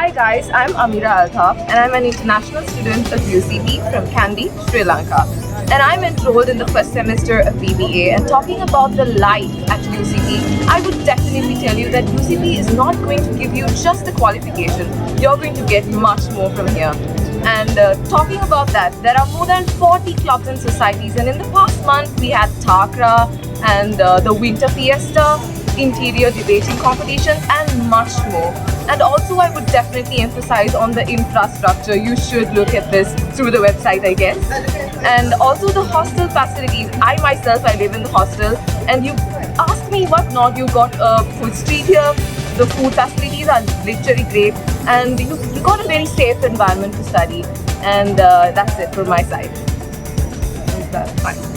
Hi guys, I'm Amira Althaf and I'm an international student of UCP from Kandy, Sri Lanka. And I'm enrolled in the first semester of BBA, and talking about the life at UCP, I would definitely tell you that UCP is not going to give you just the qualification. You're going to get much more from here. And talking about that, there are more than 40 clubs and societies, and in the past month we had Takra and the Winter Fiesta, interior debating competitions and much more. And also I would definitely emphasize on the infrastructure. You should look at this through the website, I guess. And also the hostel facilities. I myself, I live in the hostel, and you ask me what not, you got a food street here. The food facilities are literally great, and you got a very safe environment to study. And that's it from my side. Bye.